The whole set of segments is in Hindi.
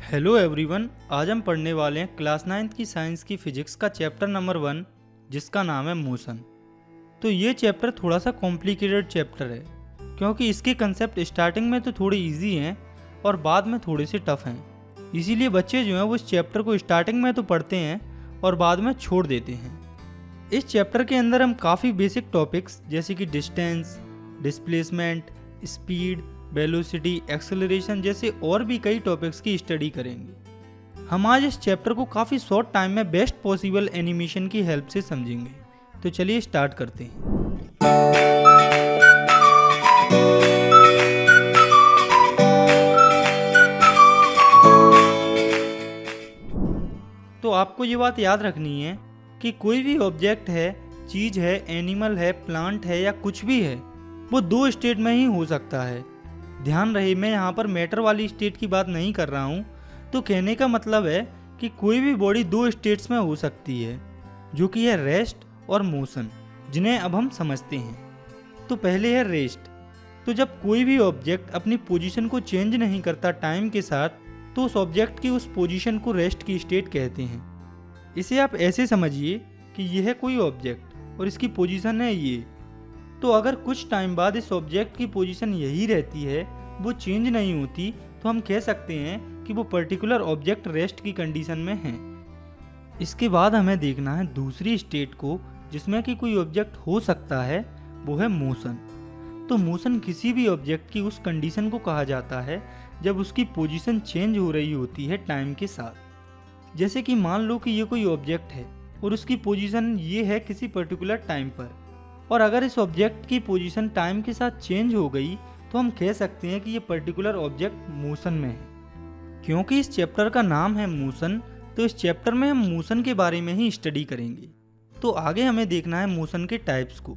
हेलो एवरीवन, आज हम पढ़ने वाले हैं क्लास 9th की साइंस की फिजिक्स का चैप्टर नंबर 1 जिसका नाम है मोशन। तो ये चैप्टर थोड़ा सा कॉम्प्लिकेटेड चैप्टर है क्योंकि इसके कंसेप्ट स्टार्टिंग में तो थोड़े इजी हैं और बाद में थोड़े से टफ हैं। इसीलिए बच्चे जो हैं वो इस चैप्टर को स्टार्टिंग में तो पढ़ते हैं और बाद में छोड़ देते हैं। इस चैप्टर के अंदर हम काफ़ी बेसिक टॉपिक्स जैसे कि distance, displacement, speed, velocity, acceleration जैसे और भी कई टॉपिक्स की स्टडी करेंगे। हम आज इस चैप्टर को काफ़ी शॉर्ट टाइम में बेस्ट पॉसिबल एनिमेशन की हेल्प से समझेंगे। तो चलिए स्टार्ट करते हैं। तो आपको ये बात याद रखनी है कि कोई भी ऑब्जेक्ट है, चीज़ है, एनिमल है, प्लांट है या कुछ भी है, वो दो स्टेट में ही हो सकता है। ध्यान रहे, मैं यहाँ पर मैटर वाली स्टेट की बात नहीं कर रहा हूँ। तो कहने का मतलब है कि कोई भी बॉडी दो स्टेट्स में हो सकती है, जो कि है रेस्ट और मोशन, जिन्हें अब हम समझते हैं। तो पहले है रेस्ट। तो जब कोई भी ऑब्जेक्ट अपनी पोजीशन को चेंज नहीं करता टाइम के साथ, तो उस ऑब्जेक्ट की उस पोजीशन को रेस्ट की स्टेट कहते हैं। इसे आप ऐसे समझिए कि यह है कोई ऑब्जेक्ट और इसकी पोजीशन है ये। तो अगर कुछ टाइम बाद इस ऑब्जेक्ट की पोजीशन यही रहती है, वो चेंज नहीं होती, तो हम कह सकते हैं कि वो पर्टिकुलर ऑब्जेक्ट रेस्ट की कंडीशन में है। इसके बाद हमें देखना है दूसरी स्टेट को जिसमें कि कोई ऑब्जेक्ट हो सकता है, वो है मोशन। तो मोशन किसी भी ऑब्जेक्ट की उस कंडीशन को कहा जाता है जब उसकी पोजीशन चेंज हो रही होती है टाइम के साथ। जैसे कि मान लो कि ये कोई ऑब्जेक्ट है और उसकी पोजीशन ये है किसी पर्टिकुलर टाइम पर, और अगर इस ऑब्जेक्ट की पोजीशन टाइम के साथ चेंज हो गई तो हम कह सकते हैं कि ये पर्टिकुलर ऑब्जेक्ट मोशन में है। क्योंकि इस चैप्टर का नाम है मोशन, तो इस चैप्टर में हम मोशन के बारे में ही स्टडी करेंगे। तो आगे हमें देखना है मोशन के टाइप्स को।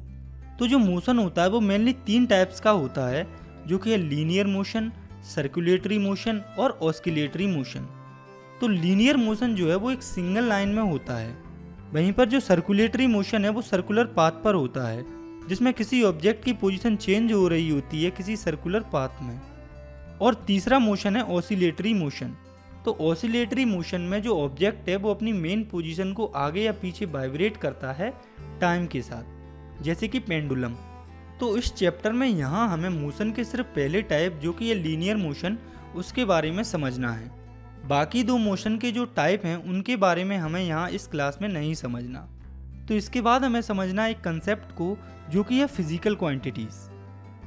तो जो मोशन होता है वो मेनली 3 टाइप्स का होता है, जो कि है लीनियर मोशन, सर्कुलेटरी मोशन और ऑस्किलेटरी मोशन। तो लीनियर मोशन जो है वो एक सिंगल लाइन में होता है, वहीं पर जो सर्कुलेटरी मोशन है वो सर्कुलर पाथ पर होता है, जिसमें किसी ऑब्जेक्ट की पोजीशन चेंज हो रही होती है किसी सर्कुलर पाथ में। और तीसरा मोशन है ऑसिलेटरी मोशन। तो ऑसिलेटरी मोशन में जो ऑब्जेक्ट है वो अपनी मेन पोजीशन को आगे या पीछे वाइब्रेट करता है टाइम के साथ, जैसे कि पेंडुलम। तो इस चैप्टर में यहाँ हमें मोशन के सिर्फ पहले टाइप, जो कि ये लीनियर मोशन, उसके बारे में समझना है। बाकी 2 मोशन के जो टाइप हैं उनके बारे में हमें यहाँ इस क्लास में नहीं समझना। तो इसके बाद हमें समझना एक कंसेप्ट को, जो कि है फिजिकल क्वांटिटीज।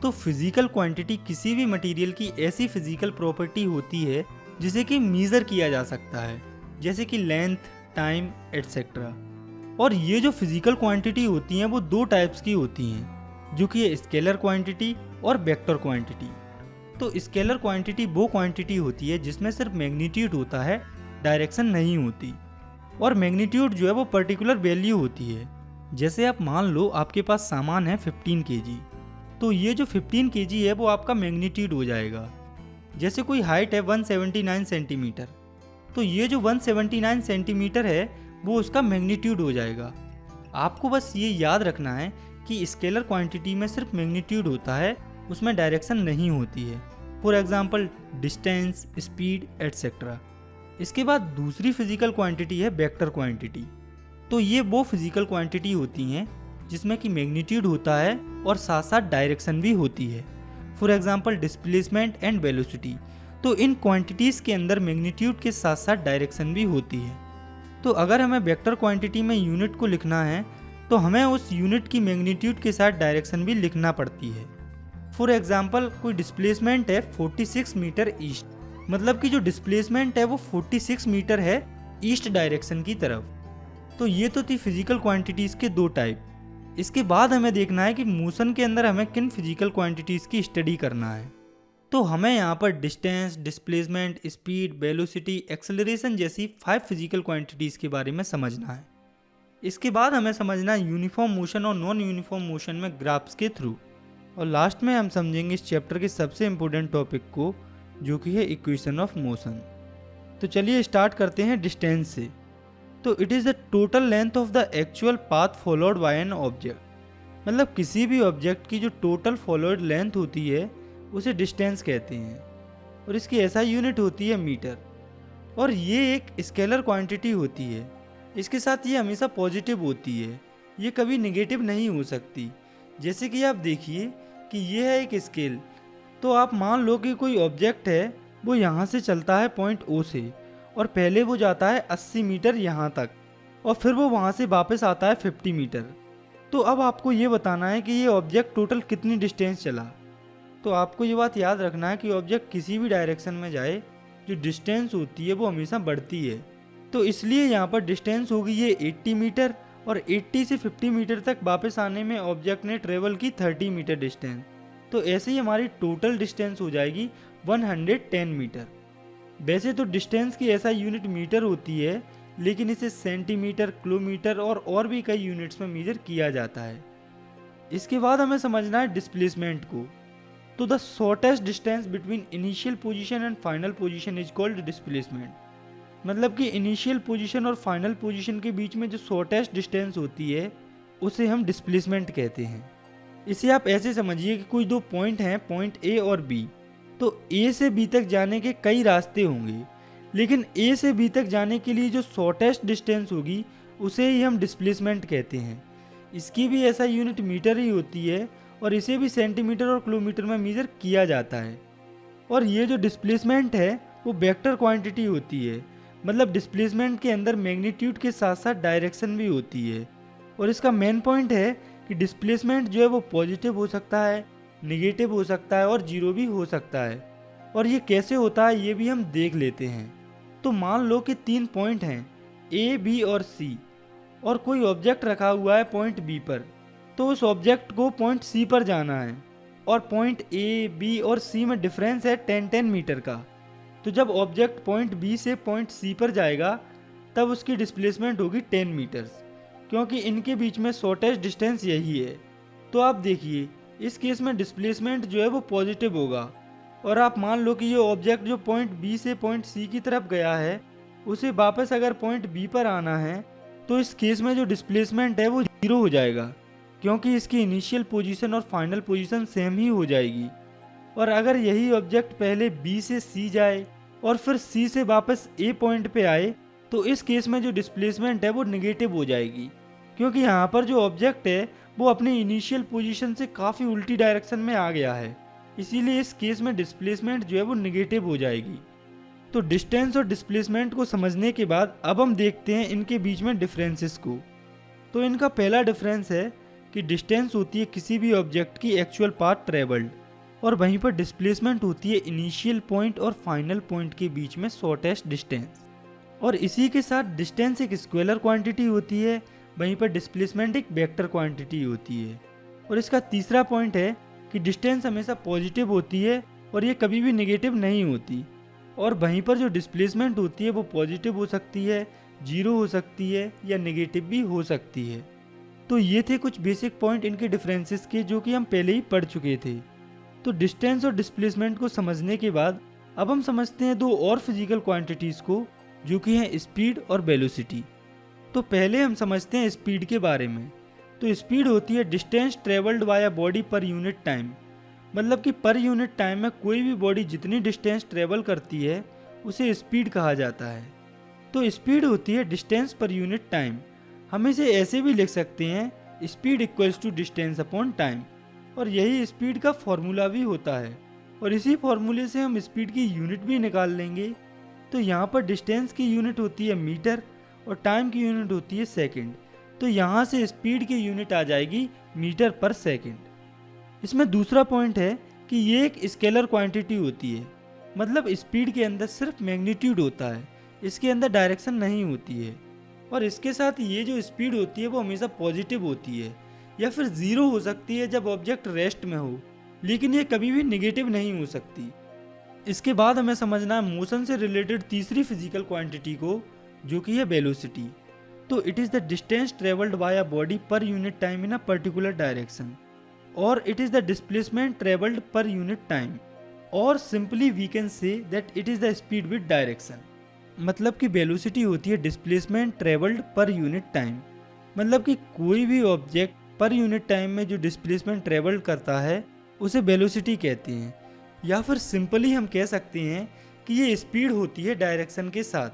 तो फिजिकल क्वांटिटी किसी भी मटेरियल की ऐसी फिजिकल प्रॉपर्टी होती है जिसे कि मीज़र किया जा सकता है, जैसे कि लेंथ, टाइम एटसेट्रा। और ये जो फिजिकल क्वांटिटी होती हैं वो 2 टाइप्स की होती हैं, जो कि है स्केलर क्वांटिटी और वेक्टर क्वांटिटी। तो स्केलर क्वांटिटी वो क्वांटिटी होती है जिसमें सिर्फ मैग्नीट्यूड होता है, डायरेक्शन नहीं होती। और मैग्नीट्यूड जो है वो पर्टिकुलर वैल्यू होती है। जैसे आप मान लो आपके पास सामान है 15 kg, तो ये जो 15 kg है वो आपका मैग्नीट्यूड हो जाएगा। जैसे कोई हाइट है 179 सेंटीमीटर, तो ये जो 179 सेंटीमीटर है वो उसका मैग्नीट्यूड हो जाएगा। आपको बस ये याद रखना है कि स्केलर क्वांटिटी में सिर्फ मैग्नीट्यूड होता है, उसमें डायरेक्शन नहीं होती है। For example distance, speed etcetera. इसके बाद दूसरी फिजिकल क्वांटिटी है वेक्टर क्वांटिटी। तो ये वो फिजिकल क्वांटिटी होती हैं जिसमें कि मैग्नीट्यूड होता है और साथ साथ डायरेक्शन भी होती है। For example displacement and velocity. तो इन क्वांटिटीज़ के अंदर मैग्नीट्यूड के साथ साथ डायरेक्शन भी होती है। तो अगर हमें वेक्टर क्वांटिटी में यूनिट को लिखना है तो हमें उस यूनिट की मैग्नीट्यूड के साथ डायरेक्शन भी लिखना पड़ती है। फॉर एग्जाम्पल कोई डिस्प्लेसमेंट है 46 मीटर ईस्ट, मतलब कि जो डिस्प्लेसमेंट है वो 46 मीटर है ईस्ट डायरेक्शन की तरफ। तो ये तो थी फिजिकल क्वांटिटीज़ के 2 टाइप। इसके बाद हमें देखना है कि मोशन के अंदर हमें किन फिजिकल क्वांटिटीज़ की स्टडी करना है। तो हमें यहाँ पर distance, displacement, speed, velocity, acceleration जैसी 5 फिजिकल क्वांटिटीज़ के बारे में समझना है। इसके बाद हमें समझना है यूनिफॉर्म मोशन और नॉन यूनिफॉर्म मोशन में ग्राफ्स के थ्रू। और लास्ट में हम समझेंगे इस चैप्टर के सबसे इम्पोर्टेंट टॉपिक को, जो कि है इक्वेशन ऑफ मोशन। तो चलिए स्टार्ट करते हैं डिस्टेंस से। तो it is the total length of the actual path followed by an object. मतलब किसी भी ऑब्जेक्ट की जो टोटल फॉलोड लेंथ होती है उसे डिस्टेंस कहते हैं, और इसकी ऐसा यूनिट होती है मीटर। और ये एक स्केलर क्वांटिटी होती है। इसके साथ ये हमेशा पॉजिटिव होती है, ये कभी नेगेटिव नहीं हो सकती। जैसे कि आप देखिए कि ये है एक स्केल। तो आप मान लो कि कोई ऑब्जेक्ट है, वो यहाँ से चलता है पॉइंट ओ से, और पहले वो जाता है 80 मीटर यहाँ तक, और फिर वो वहाँ से वापस आता है 50 मीटर। तो अब आपको ये बताना है कि ये ऑब्जेक्ट टोटल कितनी डिस्टेंस चला। तो आपको ये बात याद रखना है कि ऑब्जेक्ट किसी भी डायरेक्शन में जाए, जो डिस्टेंस होती है वो हमेशा बढ़ती है। तो इसलिए यहाँ पर डिस्टेंस होगी ये 80 मीटर, और 80 से 50 मीटर तक वापस आने में ऑब्जेक्ट ने ट्रेवल की 30 मीटर डिस्टेंस। तो ऐसे ही हमारी टोटल डिस्टेंस हो जाएगी 110 मीटर। वैसे तो डिस्टेंस की ऐसा यूनिट मीटर होती है, लेकिन इसे सेंटीमीटर, किलोमीटर और भी कई यूनिट्स में मेजर किया जाता है। इसके बाद हमें समझना है डिस्प्लेसमेंट को। तो the shortest distance between initial position and final position is called displacement. मतलब कि इनिशियल पोजीशन और फाइनल पोजीशन के बीच में जो शॉर्टेस्ट डिस्टेंस होती है, उसे हम डिस्प्लेसमेंट कहते हैं। इसे आप ऐसे समझिए कि कोई दो पॉइंट हैं, पॉइंट ए और बी। तो ए से बी तक जाने के कई रास्ते होंगे, लेकिन ए से बी तक जाने के लिए जो शॉर्टेस्ट डिस्टेंस होगी, उसे ही हम डिस्प्लेसमेंट कहते हैं। इसकी भी ऐसा यूनिट मीटर ही होती है, और इसे भी सेंटीमीटर और किलोमीटर में मेजर किया जाता है। और ये जो डिस्प्लेसमेंट है वो वेक्टर क्वांटिटी होती है। मतलब डिस्प्लेसमेंट के अंदर मैग्नीट्यूड के साथ साथ डायरेक्शन भी होती है। और इसका मेन पॉइंट है कि डिस्प्लेसमेंट जो है वो पॉजिटिव हो सकता है, निगेटिव हो सकता है और जीरो भी हो सकता है। और ये कैसे होता है ये भी हम देख लेते हैं। तो मान लो कि 3 पॉइंट हैं, ए, बी और सी, और कोई ऑब्जेक्ट रखा हुआ है पॉइंट बी पर। तो उस ऑब्जेक्ट को पॉइंट सी पर जाना है, और पॉइंट ए, बी और सी में डिफरेंस है 10-10 मीटर का। तो जब ऑब्जेक्ट पॉइंट बी से पॉइंट सी पर जाएगा, तब उसकी डिस्प्लेसमेंट होगी 10 मीटर्स, क्योंकि इनके बीच में शॉर्टेस्ट डिस्टेंस यही है। तो आप देखिए, इस केस में डिस्प्लेसमेंट जो है वो पॉजिटिव होगा। और आप मान लो कि ये ऑब्जेक्ट जो पॉइंट बी से पॉइंट सी की तरफ गया है, उसे वापस अगर पॉइंट बी पर आना है, तो इस केस में जो डिस्प्लेसमेंट है वो जीरो हो जाएगा, क्योंकि इसकी इनिशियल पोजीशन और फाइनल पोजीशन सेम ही हो जाएगी। और अगर यही ऑब्जेक्ट पहले बी से सी जाए और फिर सी से वापस ए पॉइंट पे आए, तो इस केस में जो डिस्प्लेसमेंट है वो नेगेटिव हो जाएगी, क्योंकि यहाँ पर जो ऑब्जेक्ट है वो अपनी इनिशियल पोजीशन से काफ़ी उल्टी डायरेक्शन में आ गया है। इसीलिए इस केस में डिस्प्लेसमेंट जो है वो नेगेटिव हो जाएगी। तो डिस्टेंस और डिस्प्लेसमेंट को समझने के बाद अब हम देखते हैं इनके बीच में डिफरेंसेस को। तो इनका पहला डिफरेंस है कि डिस्टेंस होती है किसी भी ऑब्जेक्ट की एक्चुअल पाथ ट्रेवल्ड, और वहीं पर डिस्प्लेसमेंट होती है इनिशियल पॉइंट और फाइनल पॉइंट के बीच में शॉर्टेस्ट डिस्टेंस। और इसी के साथ डिस्टेंस एक स्केलर क्वांटिटी होती है, वहीं पर डिस्प्लेसमेंट एक वेक्टर क्वांटिटी होती है। और इसका तीसरा पॉइंट है कि डिस्टेंस हमेशा पॉजिटिव होती है और ये कभी भी नेगेटिव नहीं होती। और वहीं पर जो डिस्प्लेसमेंट होती है वो पॉजिटिव हो सकती है, जीरो हो सकती है या नेगेटिव भी हो सकती है। तो ये थे कुछ बेसिक पॉइंट इनके डिफरेंसेस के, जो कि हम पहले ही पढ़ चुके थे। तो डिस्टेंस और डिस्प्लेसमेंट को समझने के बाद अब हम समझते हैं दो और फिजिकल क्वांटिटीज़ को, जो कि हैं स्पीड और वेलोसिटी। तो पहले हम समझते हैं स्पीड के बारे में। तो स्पीड होती है distance travelled by a body per unit time. मतलब कि पर यूनिट टाइम में कोई भी बॉडी जितनी डिस्टेंस ट्रेवल करती है उसे स्पीड कहा जाता है। तो स्पीड होती है डिस्टेंस पर यूनिट टाइम। हम इसे ऐसे भी लिख सकते हैं, speed equals to distance upon time. और यही स्पीड का फॉर्मूला भी होता है, और इसी फॉर्मूले से हम स्पीड की यूनिट भी निकाल लेंगे। तो यहाँ पर डिस्टेंस की यूनिट होती है मीटर और टाइम की यूनिट होती है सेकंड। तो यहाँ से स्पीड की यूनिट आ जाएगी मीटर पर सेकंड। इसमें दूसरा पॉइंट है कि ये एक स्केलर क्वांटिटी होती है। मतलब स्पीड के अंदर सिर्फ मैग्नीट्यूड होता है, इसके अंदर डायरेक्शन नहीं होती है। और इसके साथ ये जो स्पीड होती है वो हमेशा पॉजिटिव होती है, या फिर जीरो हो सकती है जब ऑब्जेक्ट रेस्ट में हो, लेकिन ये कभी भी नेगेटिव नहीं हो सकती। इसके बाद हमें समझना है मोशन से रिलेटेड तीसरी फिजिकल क्वांटिटी को, जो कि है वेलोसिटी। तो it is the distance travelled by a body per unit time in a particular direction, और it is the displacement travelled per unit time, और simply we can say that it is the speed with direction. मतलब कि वेलोसिटी होती है displacement travelled per unit time. मतलब कि कोई भी ऑब्जेक्ट पर यूनिट टाइम में जो डिस्प्लेसमेंट ट्रेवल करता है उसे वेलोसिटी कहते हैं। या फिर सिंपली हम कह सकते हैं कि ये स्पीड होती है डायरेक्शन के साथ।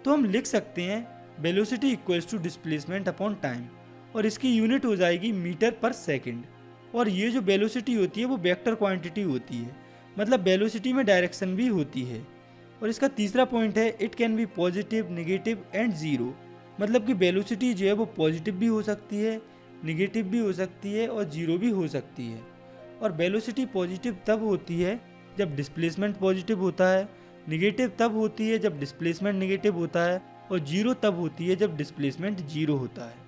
तो हम लिख सकते हैं velocity equals to displacement upon time, और इसकी यूनिट हो जाएगी मीटर पर सेकंड। और ये जो वेलोसिटी होती है वो वेक्टर क्वांटिटी होती है, मतलब वेलोसिटी में डायरेक्शन भी होती है। और इसका तीसरा पॉइंट है it can be positive, negative and zero, मतलब कि वेलोसिटी जो है वो पॉजिटिव भी हो सकती है, नेगेटिव भी हो सकती है और जीरो भी हो सकती है। और वेलोसिटी पॉजिटिव तब होती है जब डिस्प्लेसमेंट पॉजिटिव होता है, नेगेटिव तब होती है जब डिस्प्लेसमेंट नेगेटिव होता है, और जीरो तब होती है जब डिस्प्लेसमेंट जीरो होता है।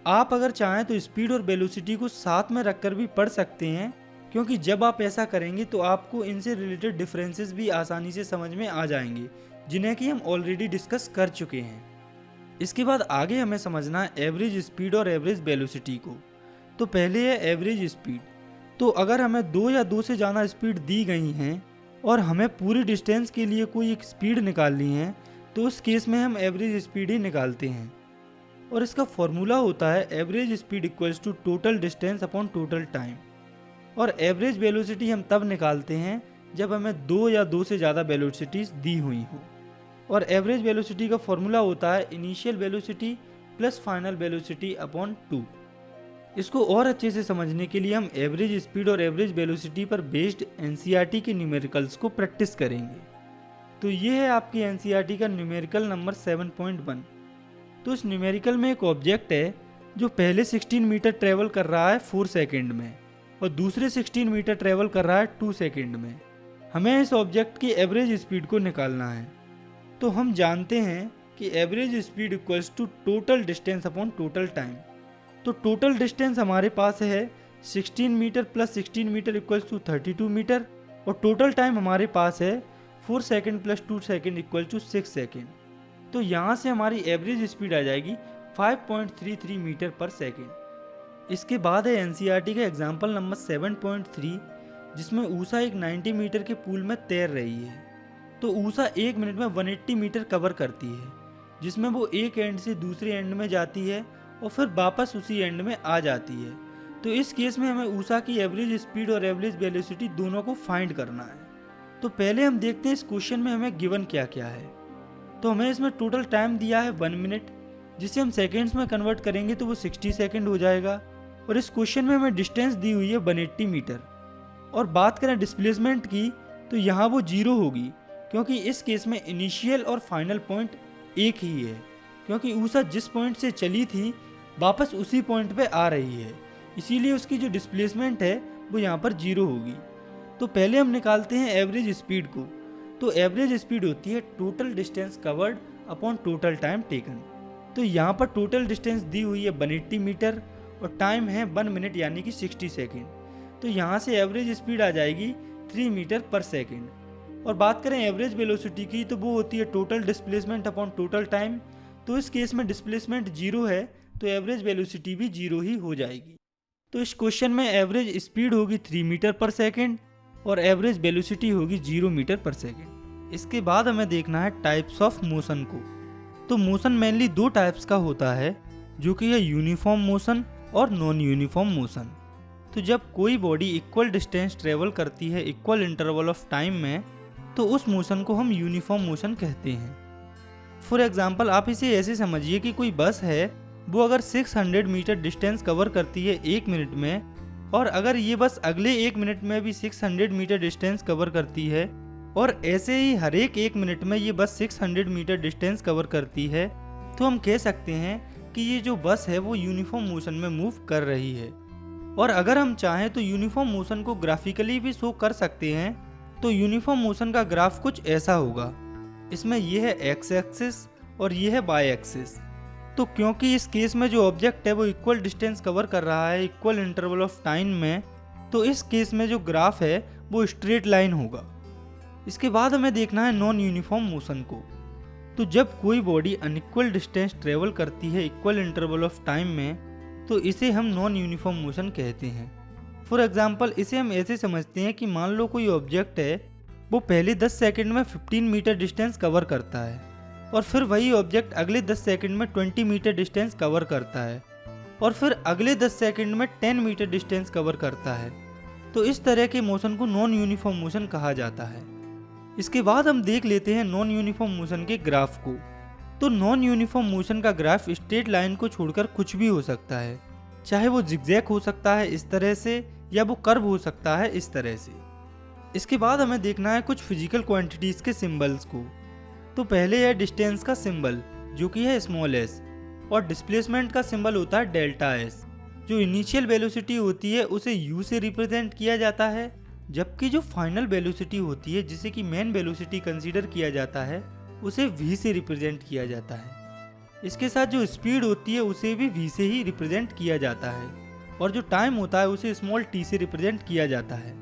आप अगर चाहें तो स्पीड और वेलोसिटी को साथ में रखकर भी पढ़ सकते हैं, क्योंकि जब आप ऐसा करेंगे तो आपको इनसे रिलेटेड डिफरेंसेस भी आसानी से समझ में आ जाएंगे, जिन्हें कि हम ऑलरेडी डिस्कस कर चुके हैं। इसके बाद आगे हमें समझना है एवरेज स्पीड और एवरेज वेलोसिटी को। तो पहले है एवरेज स्पीड। तो अगर हमें 2 या 2 से ज़्यादा स्पीड दी गई हैं और हमें पूरी डिस्टेंस के लिए कोई एक स्पीड निकालनी है, तो उस केस में हम एवरेज स्पीड ही निकालते हैं। और इसका फॉर्मूला होता है average speed equals to total distance upon total time. और एवरेज वेलोसिटी हम तब निकालते हैं जब हमें 2 या 2 से ज़्यादा वेलोसिटीज दी हुई हो। और एवरेज वेलोसिटी का फॉर्मूला होता है initial velocity plus final velocity upon 2। इसको और अच्छे से समझने के लिए हम एवरेज स्पीड और एवरेज वेलोसिटी पर बेस्ड एनसीईआरटी के न्यूमेरिकल्स को प्रैक्टिस करेंगे। तो ये है आपकी एनसीईआरटी का न्यूमेरिकल नंबर 7.1। तो इस न्यूमेरिकल में एक ऑब्जेक्ट है जो पहले 16 मीटर ट्रेवल कर रहा है 4 सेकेंड में और दूसरे 16 मीटर ट्रेवल कर रहा है 2 सेकेंड में। हमें इस ऑब्जेक्ट की एवरेज स्पीड को निकालना है। तो हम जानते हैं कि average speed equals to total distance upon total time. तो टोटल डिस्टेंस हमारे पास है 16 meter plus 16 meter equals to 32 meter, और टोटल टाइम हमारे पास है 4 second plus 2 second equal to 6 second. तो यहाँ से हमारी एवरेज स्पीड आ जाएगी 5.33 मीटर पर सेकेंड। इसके बाद है एनसीईआरटी का एग्जाम्पल नंबर 7.3, जिसमें ऊषा एक 90 मीटर के पूल में तैर रही है। तो ऊषा 1 मिनट में 180 मीटर कवर करती है, जिसमें वो एक एंड से दूसरे एंड में जाती है और फिर वापस उसी एंड में आ जाती है। तो इस केस में हमें ऊषा की एवरेज स्पीड और एवरेज वेलोसिटी दोनों को फाइंड करना है। तो पहले हम देखते हैं इस क्वेश्चन में हमें गिवन क्या क्या है। तो हमें इसमें टोटल टाइम दिया है 1 मिनट, जिसे हम सेकेंड्स में कन्वर्ट करेंगे तो वो 60 सेकेंड हो जाएगा। और इस क्वेश्चन में हमें डिस्टेंस दी हुई है 180 मीटर। और बात करें डिस्प्लेसमेंट की, तो यहाँ वो 0 होगी, क्योंकि इस केस में इनिशियल और फाइनल पॉइंट एक ही है, क्योंकि ऊषा जिस पॉइंट से चली थी वापस उसी पॉइंट पे आ रही है, इसीलिए उसकी जो डिस्प्लेसमेंट है वो यहाँ पर 0 होगी। तो पहले हम निकालते हैं एवरेज स्पीड को। तो एवरेज स्पीड होती है total distance covered upon total time taken. तो यहाँ पर टोटल डिस्टेंस दी हुई है 180 मीटर और टाइम है 1 मिनट यानी कि 60 सेकेंड। तो यहाँ से एवरेज स्पीड आ जाएगी 3 मीटर पर सेकेंड। और बात करें एवरेज वेलोसिटी की, तो वो होती है total displacement upon total time. तो इस केस में डिस्प्लेसमेंट 0 है, तो एवरेज वेलोसिटी भी 0 ही हो जाएगी। तो इस क्वेश्चन में एवरेज स्पीड होगी 3 मीटर पर सेकेंड और एवरेज वेलोसिटी होगी 0 मीटर पर सेकेंड। इसके बाद हमें देखना है टाइप्स ऑफ मोशन को। तो मोशन मेनली 2 टाइप्स का होता है, जो कि है यूनिफॉर्म मोशन और नॉन यूनिफॉर्म मोशन। तो जब कोई बॉडी इक्वल डिस्टेंस ट्रेवल करती है इक्वल इंटरवल ऑफ टाइम में, तो उस मोशन को हम यूनिफॉर्म मोशन कहते हैं। फॉर एग्जाम्पल आप इसे ऐसे समझिए कि कोई बस है, वो अगर 600 मीटर डिस्टेंस कवर करती है 1 मिनट में, और अगर ये बस अगले 1 मिनट में भी 600 मीटर डिस्टेंस कवर करती है, और ऐसे ही हर एक 1 मिनट में ये बस 600 मीटर डिस्टेंस कवर करती है, तो हम कह सकते हैं कि ये जो बस है वो यूनिफॉर्म मोशन में मूव कर रही है। और अगर हम चाहें तो यूनिफॉर्म मोशन को ग्राफिकली भी शो कर सकते हैं। तो यूनिफॉर्म मोशन का ग्राफ कुछ ऐसा होगा, इसमें यह है एक्स एक्सिस और यह है वाई एक्सिस। तो क्योंकि इस केस में जो ऑब्जेक्ट है वो इक्वल डिस्टेंस कवर कर रहा है इक्वल इंटरवल ऑफ टाइम में, तो इस केस में जो ग्राफ है वो स्ट्रेट लाइन होगा। इसके बाद हमें देखना है नॉन यूनिफॉर्म मोशन को। तो जब कोई बॉडी अनइक्वल डिस्टेंस ट्रेवल करती है इक्वल इंटरवल ऑफ टाइम में, तो इसे हम नॉन यूनिफॉर्म मोशन कहते हैं। फॉर एग्जाम्पल इसे हम ऐसे समझते हैं कि मान लो कोई ऑब्जेक्ट है, वो पहले 10 सेकंड में 15 मीटर डिस्टेंस कवर करता है, और फिर वही ऑब्जेक्ट अगले 10 सेकंड में 20 मीटर डिस्टेंस कवर करता है, और फिर अगले 10 सेकंड में 10 मीटर डिस्टेंस कवर करता है। तो इस तरह के मोशन को नॉन यूनिफॉर्म मोशन कहा जाता है। इसके बाद हम देख लेते हैं नॉन यूनिफॉर्म मोशन के ग्राफ को। तो नॉन यूनिफॉर्म मोशन का ग्राफ स्ट्रेट लाइन को छोड़कर कुछ भी हो सकता है, चाहे वो जिगजैग हो सकता है इस तरह से, या वो कर्व हो सकता है इस तरह से। इसके बाद हमें देखना है कुछ फिजिकल क्वांटिटीज के सिंबल्स को। तो पहले है डिस्टेंस का सिंबल जो कि है स्मॉल एस, और डिस्प्लेसमेंट का सिंबल होता है डेल्टा एस। जो इनिशियल वेलोसिटी होती है उसे यू से रिप्रेजेंट किया जाता है, जबकि जो फाइनल वेलोसिटी होती है जिसे कि मेन वेलोसिटी कंसीडर किया जाता है उसे वी से रिप्रेजेंट किया जाता है। इसके साथ जो स्पीड होती है उसे भी वी से ही रिप्रेजेंट किया जाता है, और जो टाइम होता है उसे स्मॉल टी से रिप्रेजेंट किया जाता है।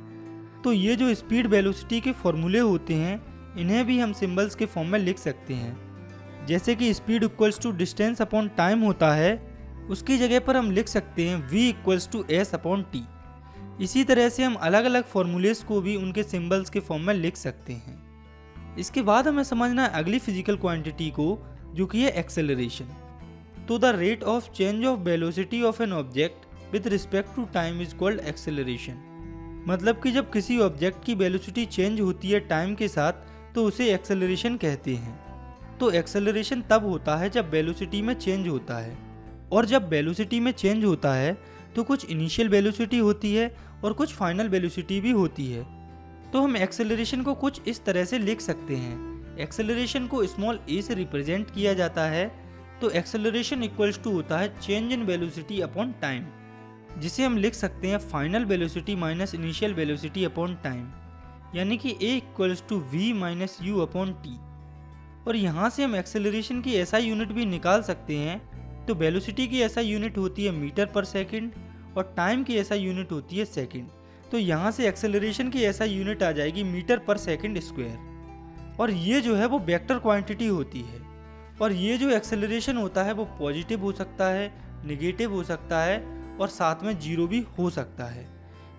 तो ये जो स्पीड वेलोसिटी के फॉर्मूले होते हैं इन्हें भी हम सिंबल्स के फॉर्म में लिख सकते हैं। जैसे कि speed equals to distance upon time होता है, उसकी जगह पर हम लिख सकते हैं v equals to S upon T. इसी तरह से हम अलग अलग फॉर्मूलेस को भी उनके सिंबल्स के फॉर्म में लिख सकते हैं। इसके बाद हमें समझना है अगली फिजिकल क्वांटिटी को जो कि है एक्सेलरेशन। तो the rate of change of velocity of an object with respect to time is called acceleration. मतलब कि जब किसी ऑब्जेक्ट की वेलोसिटी चेंज होती है टाइम के साथ तो उसे एक्सेलरेशन कहते हैं। तो एक्सेलरेशन तब होता है जब वेलोसिटी में चेंज होता है, और जब वेलोसिटी में चेंज होता है तो कुछ इनिशियल वेलोसिटी होती है और कुछ फाइनल वेलोसिटी भी होती है। तो हम एक्सेलरेशन को कुछ इस तरह से लिख सकते हैं। एक्सेलरेशन को स्मॉल ए से रिप्रेजेंट किया जाता है, तो एक्सेलरेशन इक्वल्स टू होता है change in velocity upon time, जिसे हम लिख सकते हैं final velocity minus initial velocity upon time, यानी कि a equals to we minus you upon t. और यहाँ से हम एक्सेलरेशन की ऐसा यूनिट भी निकाल सकते हैं। तो वेलोसिटी की ऐसा यूनिट होती है मीटर पर सेकंड, और टाइम की ऐसा यूनिट होती है सेकंड। तो यहाँ से एक्सेलरेशन की ऐसा यूनिट आ जाएगी मीटर पर सेकंड स्क्वायर। और ये जो है वो वेक्टर क्वांटिटी होती है। और ये जो एक्सेलरेशन होता है वो पॉजिटिव हो सकता है, निगेटिव हो सकता है, और साथ में जीरो भी हो सकता है।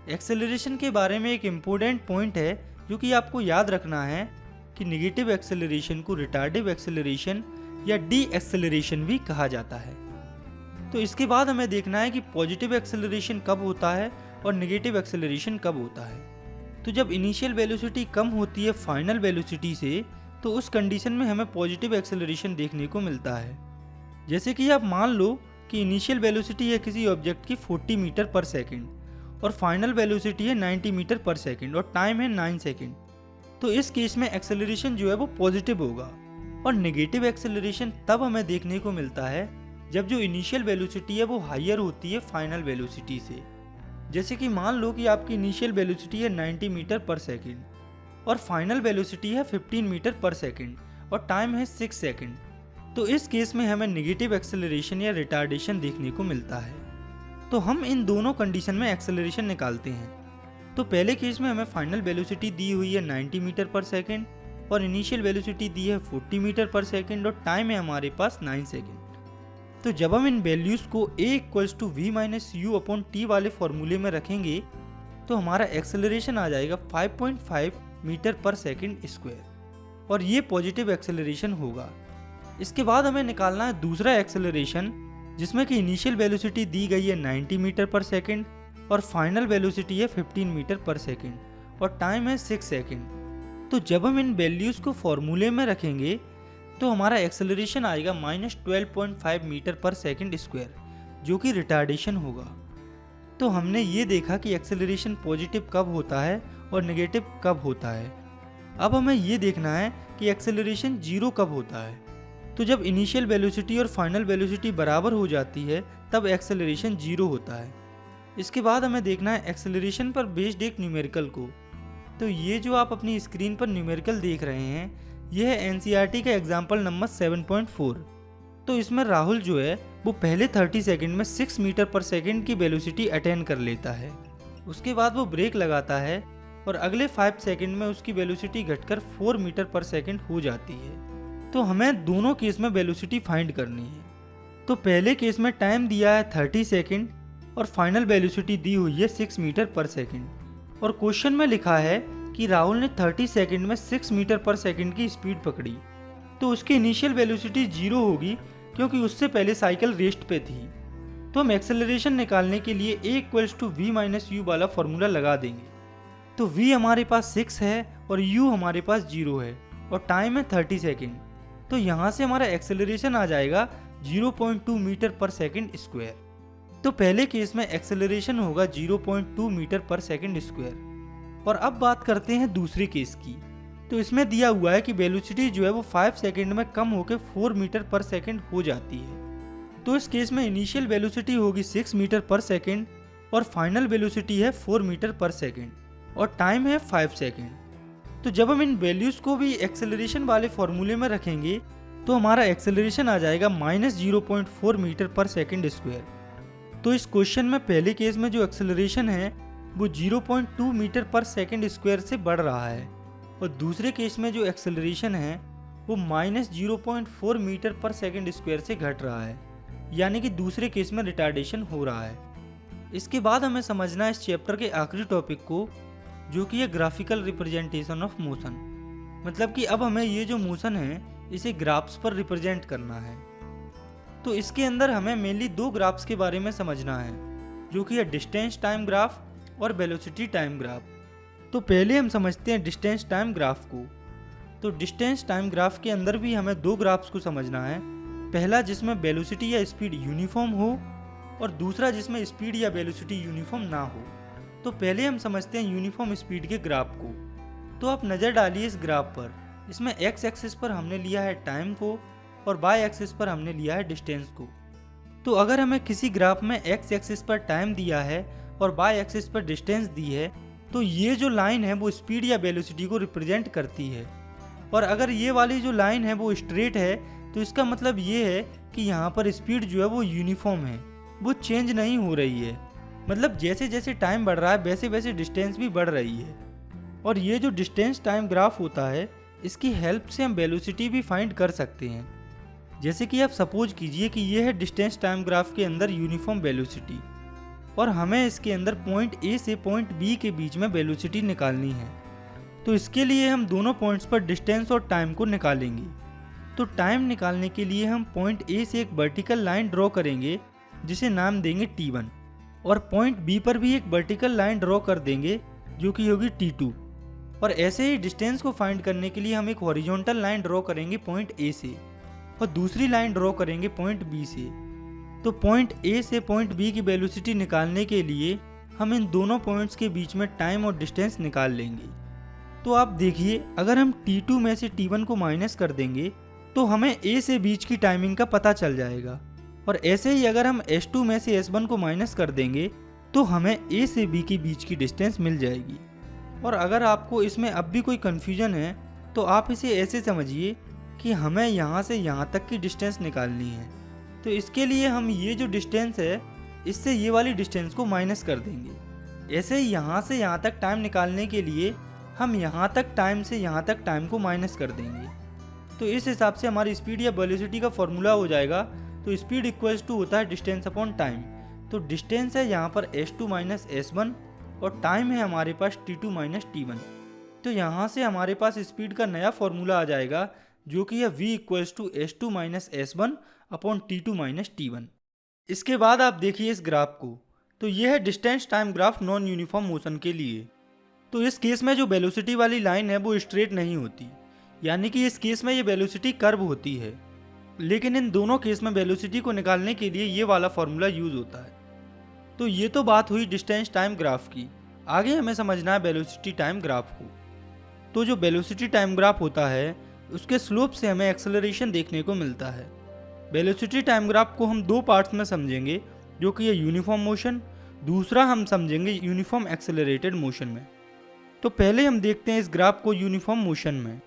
एक्सेलरेशन के बारे में एक इम्पोर्टेंट पॉइंट है जो कि आपको याद रखना है कि निगेटिव एक्सेलरेशन को रिटार्डिव एक्सेलरेशन या डी एक्सेलरेशन भी कहा जाता है। तो इसके बाद हमें देखना है कि पॉजिटिव एक्सेलरेशन कब होता है और नेगेटिव एक्सेलरेशन कब होता है। तो जब इनिशियल वेलोसिटी कम होती है फाइनल वेलोसिटी से, तो उस कंडीशन में हमें पॉजिटिव एक्सेलरेशन देखने को मिलता है। जैसे कि आप मान लो कि इनिशियल वेलोसिटी है किसी ऑब्जेक्ट की 40 मीटर पर सेकेंड और फाइनल वेलोसिटी है 90 मीटर पर सेकेंड और टाइम है 9 सेकेंड। तो इस केस में एक्सेलरेशन जो है वो पॉजिटिव होगा। और नेगेटिव एक्सेलरेशन तब हमें देखने को मिलता है जब जो इनिशियल वेलोसिटी है वो हायर होती है फाइनल वेलोसिटी से। जैसे कि मान लो कि आपकी इनिशियल वेलोसिटी है 90 मीटर पर सेकेंड और फाइनल वेलोसिटी है 15 मीटर पर सेकेंड और टाइम है 6 सेकेंड। तो इस केस में हमें नेगेटिव एक्सेलरेशन या रिटार्डेशन देखने को मिलता है। तो हम इन दोनों कंडीशन में एक्सेलरेशन निकालते हैं। तो पहले केस में हमें फाइनल वेलोसिटी दी हुई है 90 मीटर पर सेकेंड और इनिशियल वेलोसिटी दी है 40 मीटर पर सेकेंड और टाइम है हमारे पास 9 सेकेंड। तो जब हम इन वैल्यूज को a equals to we minus you upon T वाले फॉर्मूले में रखेंगे तो हमारा एक्सेलरेशन आ जाएगा 5.5 मीटर पर सेकेंड स्क्वायर और ये पॉजिटिव एक्सेलरेशन होगा। इसके बाद हमें निकालना है दूसरा एक्सेलरेशन जिसमें कि इनिशियल वेलोसिटी दी गई है 90 मीटर पर सेकेंड और फाइनल वेलोसिटी है 15 मीटर पर सेकेंड और टाइम है 6 सेकेंड। तो जब हम इन वैल्यूज़ को फॉर्मूले में रखेंगे तो हमारा एक्सेलरेशन आएगा -12.5 मीटर पर सेकेंड स्क्वायर जो कि रिटार्डेशन होगा। तो हमने ये देखा कि एक्सेलरेशन पॉजिटिव कब होता है और नेगेटिव कब होता है। अब हमें ये देखना है कि एक्सेलरेशन जीरो कब होता है। तो जब इनिशियल वेलोसिटी और फाइनल वेलोसिटी बराबर हो जाती है तब एक्सेलरेशन जीरो होता है। इसके बाद हमें देखना है एक्सेलरेशन पर बेस्ड एक न्यूमेरिकल को। तो ये जो आप अपनी स्क्रीन पर न्यूमेरिकल देख रहे हैं यह है एनसीईआरटी का एग्जाम्पल नंबर 7.4। तो इसमें राहुल जो है वो पहले 30 सेकंड में 6 मीटर पर सेकंड की वेलोसिटी अटेन कर लेता है। उसके बाद वो ब्रेक लगाता है और अगले 5 सेकंड में उसकी वेलोसिटी घटकर 4 मीटर पर सेकंड हो जाती है। तो हमें दोनों केस में वेलोसिटी फाइंड करनी है। तो पहले केस में टाइम दिया है 30 सेकंड और फाइनल वेलोसिटी दी हुई है 6 मीटर पर सेकंड और क्वेश्चन में लिखा है कि राहुल ने 30 सेकंड में 6 मीटर पर सेकंड की स्पीड पकड़ी। तो उसकी इनिशियल वेलोसिटी जीरो होगी क्योंकि उससे पहले साइकिल रेस्ट पे थी। तो हम एक्सेलरेशन निकालने के लिए a equals to we minus U वाला फॉर्मूला लगा देंगे। तो v हमारे पास 6 है और u हमारे पास 0 है और टाइम है 30 सेकेंड। तो यहाँ से हमारा एक्सेलरेशन आ जाएगा 0.2 मीटर पर सेकेंड स्क्वायर। तो पहले केस में एक्सेलरेशन होगा 0.2 मीटर पर सेकेंड स्क्वायर। और अब बात करते हैं दूसरे केस की। तो इसमें दिया हुआ है कि वेलोसिटी जो है वो 5 सेकेंड में कम होकर 4 मीटर पर सेकेंड हो जाती है। तो इस केस में इनिशियल वेलोसिटी होगी 6 मीटर पर सेकेंड और फाइनल वेलोसिटी है 4 मीटर पर सेकेंड और टाइम है 5 सेकेंड। तो जब हम इन वैल्यूज़ को भी एक्सेलरेशन वाले फॉर्मूले में रखेंगे तो हमारा एक्सेलरेशन आ जाएगा -0.4 मीटर पर सेकेंड स्क्वायर। तो इस क्वेश्चन में पहले केस में जो एक्सेलरेशन है वो 0.2 मीटर पर सेकेंड स्क्वायर से बढ़ रहा है और दूसरे केस में जो एक्सेलरेशन है वो -0.4 मीटर पर सेकेंड स्क्वायर से घट रहा है, यानी कि दूसरे केस में रिटार्डेशन हो रहा है। इसके बाद हमें समझना है इस चैप्टर के आखिरी टॉपिक को, जो कि है ग्राफिकल रिप्रेजेंटेशन ऑफ मोशन। मतलब कि अब हमें ये जो मोशन है इसे ग्राफ्स पर रिप्रेजेंट करना है। तो इसके अंदर हमें मेनली दो ग्राफ्स के बारे में समझना है, जो कि है डिस्टेंस टाइम ग्राफ और वेलोसिटी टाइम ग्राफ। तो पहले हम समझते हैं डिस्टेंस टाइम ग्राफ को। तो डिस्टेंस टाइम ग्राफ के अंदर भी हमें दो ग्राफ्स को समझना है। पहला जिसमें वेलोसिटी या स्पीड यूनिफॉर्म हो और दूसरा जिसमें स्पीड या वेलोसिटी यूनिफॉर्म ना हो। तो पहले हम समझते हैं यूनिफॉर्म स्पीड के ग्राफ को। तो आप नज़र डालिए इस ग्राफ पर। इसमें एक्स एक्सिस पर हमने लिया है टाइम को और वाई एक्सिस पर हमने लिया है डिस्टेंस को। तो अगर हमें किसी ग्राफ में एक्स एक्सिस पर टाइम दिया है और वाई एक्सिस पर डिस्टेंस दी है तो ये जो लाइन है वो स्पीड या वेलोसिटी को रिप्रेजेंट करती है। और अगर ये वाली जो लाइन है वो स्ट्रेट है तो इसका मतलब ये है कि यहाँ पर स्पीड जो है वो यूनिफॉर्म है, वो चेंज नहीं हो रही है। मतलब जैसे जैसे टाइम बढ़ रहा है वैसे वैसे डिस्टेंस भी बढ़ रही है। और ये जो डिस्टेंस टाइम ग्राफ होता है इसकी हेल्प से हम वेलोसिटी भी फाइंड कर सकते हैं। जैसे कि आप सपोज कीजिए कि ये है डिस्टेंस टाइम ग्राफ के अंदर यूनिफॉर्म वेलोसिटी और हमें इसके अंदर पॉइंट ए से पॉइंट बी के बीच में वेलोसिटी निकालनी है। तो इसके लिए हम दोनों पॉइंट्स पर डिस्टेंस और टाइम को निकालेंगे। तो टाइम निकालने के लिए हम पॉइंट ए से एक वर्टिकल लाइन ड्रॉ करेंगे जिसे नाम देंगे T1 और पॉइंट बी पर भी एक वर्टिकल लाइन ड्रॉ कर देंगे जो कि होगी T2। और ऐसे ही डिस्टेंस को फाइंड करने के लिए हम एक हॉरिजॉन्टल लाइन ड्रॉ करेंगे पॉइंट ए से और दूसरी लाइन ड्रॉ करेंगे पॉइंट बी से। तो पॉइंट ए से पॉइंट बी की वेलोसिटी निकालने के लिए हम इन दोनों पॉइंट्स के बीच में टाइम और डिस्टेंस निकाल लेंगे। तो आप देखिए, अगर हम T2 में से T1 को माइनस कर देंगे तो हमें A से बीच की टाइमिंग का पता चल जाएगा। और ऐसे ही अगर हम S2 में से S1 को माइनस कर देंगे तो हमें A से B के बीच की डिस्टेंस मिल जाएगी। और अगर आपको इसमें अब भी कोई कन्फ्यूजन है तो आप इसे ऐसे समझिए कि हमें यहाँ से यहाँ तक की डिस्टेंस निकालनी है। तो इसके लिए हम ये जो डिस्टेंस है इससे ये वाली डिस्टेंस को माइनस कर देंगे। ऐसे ही यहाँ से यहाँ तक टाइम निकालने के लिए हम यहाँ तक टाइम से यहाँ तक टाइम को माइनस कर देंगे। तो इस हिसाब से हमारी स्पीड या वेलोसिटी का फॉर्मूला हो जाएगा। तो स्पीड इक्वल्स टू होता है डिस्टेंस अपॉन टाइम। तो डिस्टेंस है यहाँ पर S2 माइनस S1 और टाइम है हमारे पास T2 माइनस T1। तो यहाँ से हमारे पास स्पीड का नया फॉर्मूला आ जाएगा जो कि है V equals to S2 minus S1 upon T2 minus T1। इसके बाद आप देखिए इस ग्राफ को। तो ये है distance time graph non uniform motion के लिए। तो इस केस में जो वेलोसिटी वाली लाइन है वो स्ट्रेट नहीं होती, यानी कि इस केस में ये वेलोसिटी कर्व होती है। लेकिन इन दोनों केस में वेलोसिटी को निकालने के लिए ये वाला फॉर्मूला यूज होता है। तो ये तो बात हुई डिस्टेंस टाइम ग्राफ की। आगे हमें समझना है वेलोसिटी टाइम ग्राफ को। तो जो वेलोसिटी टाइम ग्राफ होता है उसके स्लोप से हमें एक्सेलरेशन देखने को मिलता है। वेलोसिटी टाइम ग्राफ को हम दो पार्ट्स में समझेंगे, जो कि है यूनिफॉर्म मोशन, दूसरा हम समझेंगे यूनिफॉर्म एक्सेलरेटेड मोशन में। तो पहले हम देखते हैं इस ग्राफ को यूनिफॉर्म मोशन में।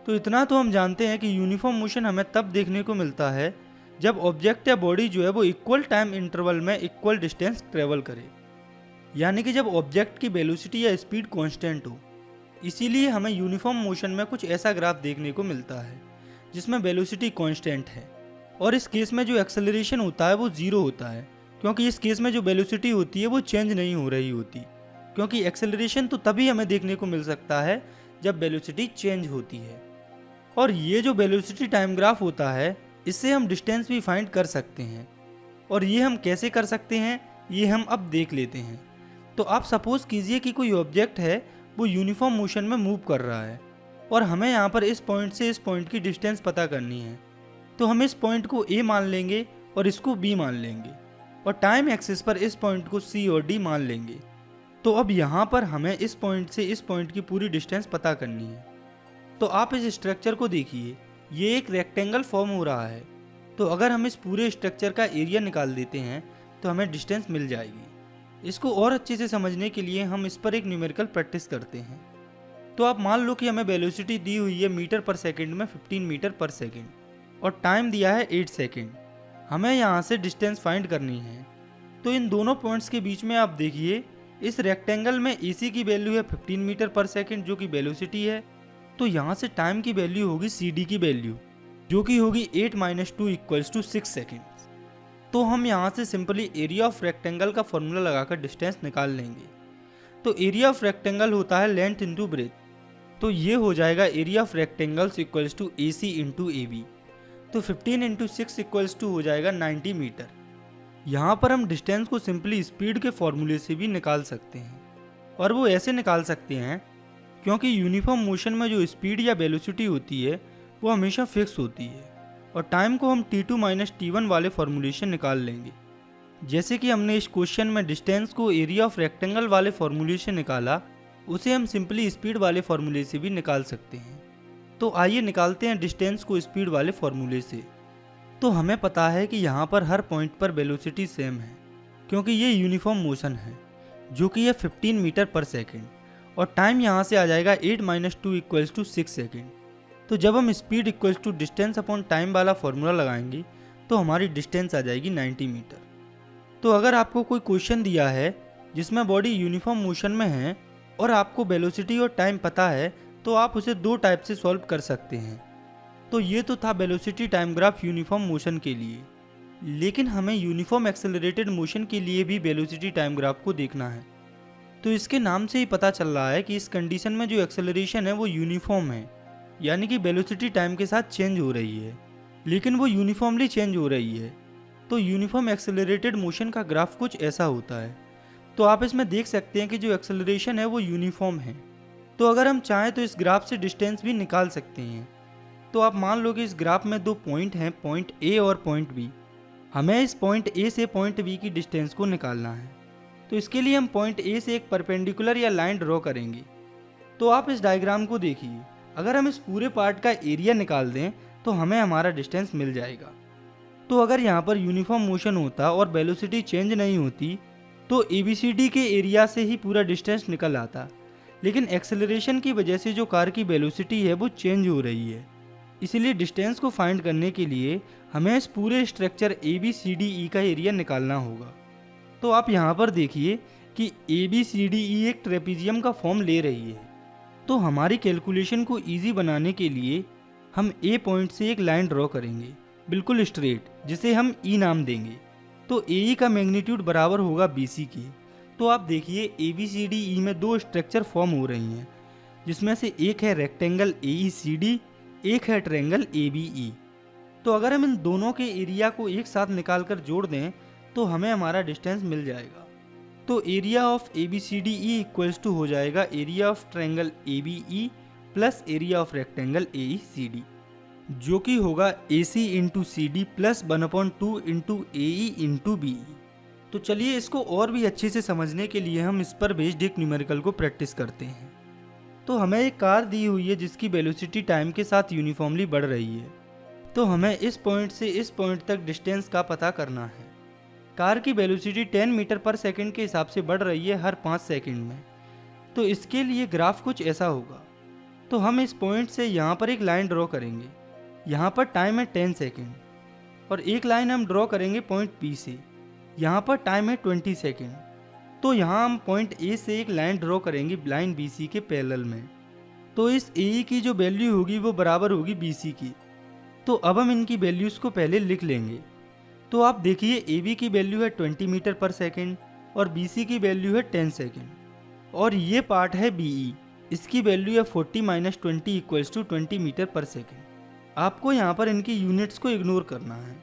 तो इतना तो हम जानते हैं कि यूनिफॉर्म मोशन हमें तब देखने को मिलता है जब ऑब्जेक्ट या बॉडी जो है वो इक्वल टाइम इंटरवल में इक्वल डिस्टेंस ट्रेवल करे, यानी कि जब ऑब्जेक्ट की वेलोसिटी या स्पीड कांस्टेंट हो। इसीलिए हमें यूनिफॉर्म मोशन में कुछ ऐसा ग्राफ देखने को मिलता है जिसमें वेलोसिटी कांस्टेंट है। और इस केस में जो एक्सेलरेशन होता है वो जीरो होता है, क्योंकि इस केस में जो वेलोसिटी होती है वो चेंज नहीं हो रही होती। क्योंकि एक्सेलरेशन तो तभी हमें देखने को मिल सकता है जब वेलोसिटी चेंज होती है। और ये जो वेलोसिटी टाइम ग्राफ होता है इससे हम डिस्टेंस भी फाइंड कर सकते हैं। और ये हम कैसे कर सकते हैं ये हम अब देख लेते हैं। तो आप सपोज कीजिए कि कोई ऑब्जेक्ट है वो यूनिफॉर्म मोशन में मूव कर रहा है और हमें यहाँ पर इस पॉइंट से इस पॉइंट की डिस्टेंस पता करनी है। तो हम इस पॉइंट को A मान लेंगे और इसको B मान लेंगे और टाइम एक्सिस पर इस पॉइंट को C और D मान लेंगे। तो अब यहाँ पर हमें इस पॉइंट से इस पॉइंट की पूरी डिस्टेंस पता करनी है। तो आप इस स्ट्रक्चर को देखिए, ये एक रेक्टेंगल फॉर्म हो रहा है। तो अगर हम इस पूरे स्ट्रक्चर का एरिया निकाल देते हैं तो हमें डिस्टेंस मिल जाएगी। इसको और अच्छे से समझने के लिए हम इस पर एक न्यूमेरिकल प्रैक्टिस करते हैं। तो आप मान लो कि हमें वेलोसिटी दी हुई है मीटर पर सेकंड में 15 मीटर पर सेकंड और टाइम दिया है 8 सेकंड। हमें यहाँ से डिस्टेंस फाइंड करनी है। तो इन दोनों पॉइंट्स के बीच में आप देखिए, इस रेक्टेंगल में AC की वैल्यू है 15 मीटर पर सेकंड जो कि वेलोसिटी है। तो यहाँ से टाइम की वैल्यू होगी CD की वैल्यू जो कि होगी 8 - 2 = 6 सेकेंड। तो हम यहाँ से सिंपली एरिया ऑफ रेक्टेंगल का फॉर्मूला लगाकर डिस्टेंस निकाल लेंगे। तो एरिया ऑफ रेक्टेंगल होता है लेंथ इंटू ब्रेथ। तो ये हो जाएगा area of rectangles equals to AC into AB। तो 15 × 6 = हो जाएगा 90 मीटर। यहाँ पर हम डिस्टेंस को सिंपली स्पीड के फॉर्मूले से भी निकाल सकते हैं और वो ऐसे निकाल सकते हैं क्योंकि यूनिफॉर्म मोशन में जो स्पीड या वेलोसिटी होती है वो हमेशा फिक्स होती है और टाइम को हम t2 - t1 वाले फॉर्मूले से निकाल लेंगे। जैसे कि हमने इस क्वेश्चन में डिस्टेंस को एरिया ऑफ रेक्टेंगल वाले फॉर्मूले से निकाला, उसे हम सिंपली स्पीड वाले फॉर्मूले से भी निकाल सकते हैं। तो आइए निकालते हैं डिस्टेंस को स्पीड वाले फॉर्मूले से। तो हमें पता है कि यहाँ पर हर पॉइंट पर वेलोसिटी सेम है क्योंकि ये यूनिफॉर्म मोशन है जो कि है 15 मीटर पर सेकेंड और टाइम यहाँ से आ जाएगा 8 - 2 = 6 सेकेंड। तो जब हम speed equals to distance upon time वाला फॉर्मूला लगाएंगे तो हमारी डिस्टेंस आ जाएगी 90 मीटर। तो अगर आपको कोई क्वेश्चन दिया है जिसमें बॉडी यूनिफॉर्म मोशन में है और आपको वेलोसिटी और टाइम पता है तो आप उसे दो टाइप से सॉल्व कर सकते हैं। तो ये तो था velocity time graph uniform motion के लिए, लेकिन हमें यूनिफॉर्म एक्सेलरेटेड मोशन के लिए भी वेलोसिटी टाइम ग्राफ को देखना है। तो इसके नाम से ही पता चल रहा है कि इस कंडीशन में जो एक्सेलरेशन है वो यूनिफॉर्म है, यानी कि वेलोसिटी टाइम के साथ चेंज हो रही है, लेकिन वो यूनिफॉर्मली चेंज हो रही है। तो यूनिफॉर्म एक्सेलरेटेड मोशन का ग्राफ कुछ ऐसा होता है। तो आप इसमें देख सकते हैं कि जो एक्सेलरेशन है वो यूनिफॉर्म है। तो अगर हम चाहें तो इस ग्राफ से डिस्टेंस भी निकाल सकते हैं। तो आप मान लो कि इस ग्राफ में दो पॉइंट हैं, पॉइंट A और पॉइंट B। हमें इस पॉइंट A से पॉइंट B की डिस्टेंस को निकालना है। तो इसके लिए हम पॉइंट A से एक परपेंडिकुलर या लाइन ड्रॉ करेंगे। तो आप इस डायग्राम को देखिए, अगर हम इस पूरे पार्ट का एरिया निकाल दें तो हमें हमारा डिस्टेंस मिल जाएगा। तो अगर यहाँ पर यूनिफॉर्म मोशन होता और वेलोसिटी चेंज नहीं होती तो ABCD के एरिया से ही पूरा डिस्टेंस निकल आता, लेकिन एक्सेलरेशन की वजह से जो कार की वेलोसिटी है वो चेंज हो रही है। इसलिए डिस्टेंस को फाइंड करने के लिए हमें इस पूरे स्ट्रक्चर ABCDE का एरिया निकालना होगा। तो आप यहाँ पर देखिए कि ABCDE एक ट्रेपीजियम का फॉर्म ले रही है। तो हमारी कैलकुलेशन को इजी बनाने के लिए हम A पॉइंट से एक लाइन ड्रॉ करेंगे, बिल्कुल स्ट्रेट, जिसे हम E नाम देंगे। तो AE का मैग्नीट्यूड बराबर होगा BC के। तो आप देखिए ABCDE में दो स्ट्रक्चर फॉर्म हो रही हैं, जिसमें से एक है रेक्टेंगल AECD, एक है ट्रायंगल ABE। तो अगर हम इन दोनों के एरिया को एक साथ निकाल कर जोड़ दें तो हमें हमारा डिस्टेंस मिल जाएगा। तो area of ABCDE equals to हो जाएगा area of triangle ABE plus area of rectangle AECD, जो कि होगा AC into CD plus 1/2 into AE into BE। तो चलिए इसको और भी अच्छे से समझने के लिए हम इस पर बेस्ड एक न्यूमेरिकल को प्रैक्टिस करते हैं। तो हमें एक कार दी हुई है जिसकी वेलोसिटी टाइम के साथ यूनिफॉर्मली बढ़ रही है। तो हमें इस पॉइंट से इस पॉइंट तक डिस्टेंस का पता करना है। कार की वेलोसिटी 10 मीटर पर सेकंड के हिसाब से बढ़ रही है हर 5 सेकंड में। तो इसके लिए ग्राफ कुछ ऐसा होगा। तो हम इस पॉइंट से यहाँ पर एक लाइन ड्रॉ करेंगे। यहाँ पर टाइम है 10 सेकंड और एक लाइन हम ड्रॉ करेंगे पॉइंट P से। यहाँ पर टाइम है 20 सेकंड। तो यहाँ हम पॉइंट A से एक लाइन ड्रॉ करेंगे लाइन BC के पैरेलल में। तो इस AE की जो वैल्यू होगी वो बराबर होगी BC की। तो अब हम इनकी वैल्यूज़ को पहले लिख लेंगे। तो आप देखिए AB की वैल्यू है 20 मीटर पर सेकेंड और BC की वैल्यू है 10 सेकेंड और ये पार्ट है BE, इसकी वैल्यू है 40 - 20 = 20 मीटर पर सेकेंड। आपको यहाँ पर इनकी यूनिट्स को इग्नोर करना है।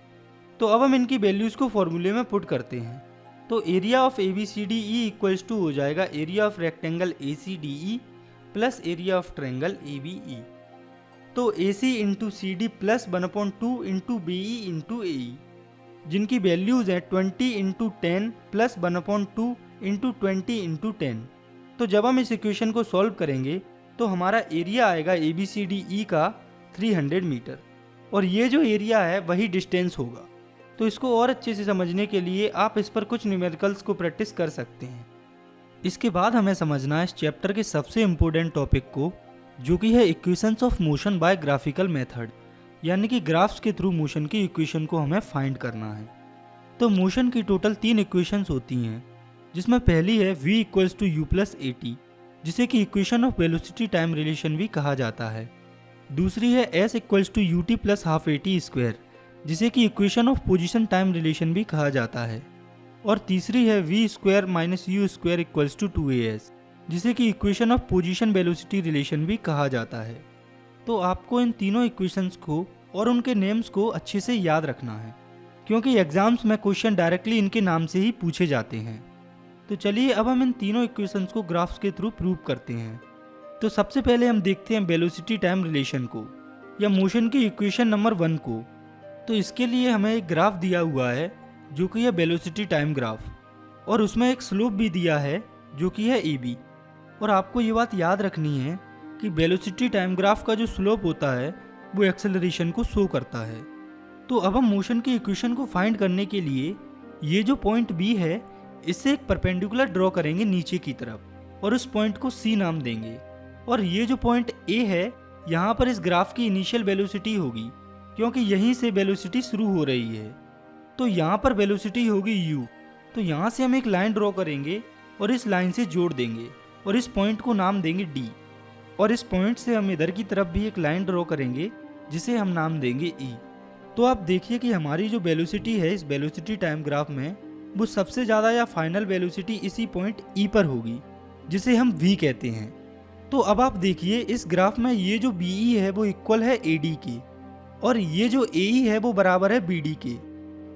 तो अब हम इनकी वैल्यूज़ को फॉर्मूले में पुट करते हैं। तो area of ABCDE equals to हो जाएगा area of rectangle ACDE plus area of triangle ABE। तो AC into CD plus 1/2 into BE into AE, जिनकी वैल्यूज़ हैं 20 इंटू 10 प्लस 1/2 इंटू 20 इंटू 10। तो जब हम इस इक्वेशन को सॉल्व करेंगे तो हमारा एरिया आएगा ABCDE का 300 मीटर, और ये जो एरिया है वही डिस्टेंस होगा। तो इसको और अच्छे से समझने के लिए आप इस पर कुछ न्यूमेरिकल्स को प्रैक्टिस कर सकते हैं। इसके बाद हमें समझना है इस चैप्टर के सबसे इम्पोर्टेंट टॉपिक को, जो कि है equations of motion by graphical method, यानी कि ग्राफ्स के थ्रू मोशन की इक्वेशन को हमें फाइंड करना है। तो मोशन की टोटल 3 इक्वेशंस होती हैं, जिसमें पहली है v equals to u plus AT, जिसे कि equation of velocity time relation भी कहा जाता है। दूसरी है s equals to ut plus half AT square, जिसे कि equation of position time relation भी कहा जाता है। और तीसरी है v square minus u square equals to 2as, जिसे कि equation of position velocity relation भी कहा जाता है। तो आपको इन तीनों इक्वेशंस को और उनके नेम्स को अच्छे से याद रखना है, क्योंकि एग्जाम्स में क्वेश्चन डायरेक्टली इनके नाम से ही पूछे जाते हैं। तो चलिए अब हम इन तीनों इक्वेशंस को ग्राफ्स के थ्रू प्रूव करते हैं। तो सबसे पहले हम देखते हैं वेलोसिटी टाइम रिलेशन को, या मोशन की इक्वेशन नंबर 1 को। तो इसके लिए हमें एक ग्राफ दिया हुआ है जो कि है वेलोसिटी टाइम ग्राफ, और उसमें एक स्लोप भी दिया है जो कि है AB। और आपको ये बात याद रखनी है कि वेलोसिटी टाइम ग्राफ का जो स्लोप होता है वो एक्सेलरेशन को शो करता है। तो अब हम मोशन की इक्वेशन को फाइंड करने के लिए ये जो पॉइंट B है, इससे एक परपेंडिकुलर ड्रॉ करेंगे नीचे की तरफ, और उस पॉइंट को C नाम देंगे। और ये जो पॉइंट A है, यहाँ पर इस ग्राफ की इनिशियल वेलोसिटी होगी, क्योंकि यहीं से वेलोसिटी शुरू हो रही है। तो यहाँ पर वेलोसिटी होगी u। तो यहाँ से हम एक लाइन ड्रॉ करेंगे और इस लाइन से जोड़ देंगे, और इस पॉइंट को नाम देंगे D। और इस पॉइंट से हम इधर की तरफ भी एक लाइन ड्रॉ करेंगे जिसे हम नाम देंगे E। तो आप देखिए कि हमारी जो वेलोसिटी है इस वेलोसिटी टाइम ग्राफ में, वो सबसे ज़्यादा या फाइनल वेलोसिटी इसी पॉइंट E पर होगी, जिसे हम V कहते हैं। तो अब आप देखिए इस ग्राफ में ये जो BE है वो इक्वल है AD के, और ये जो AE है वो बराबर है BD के।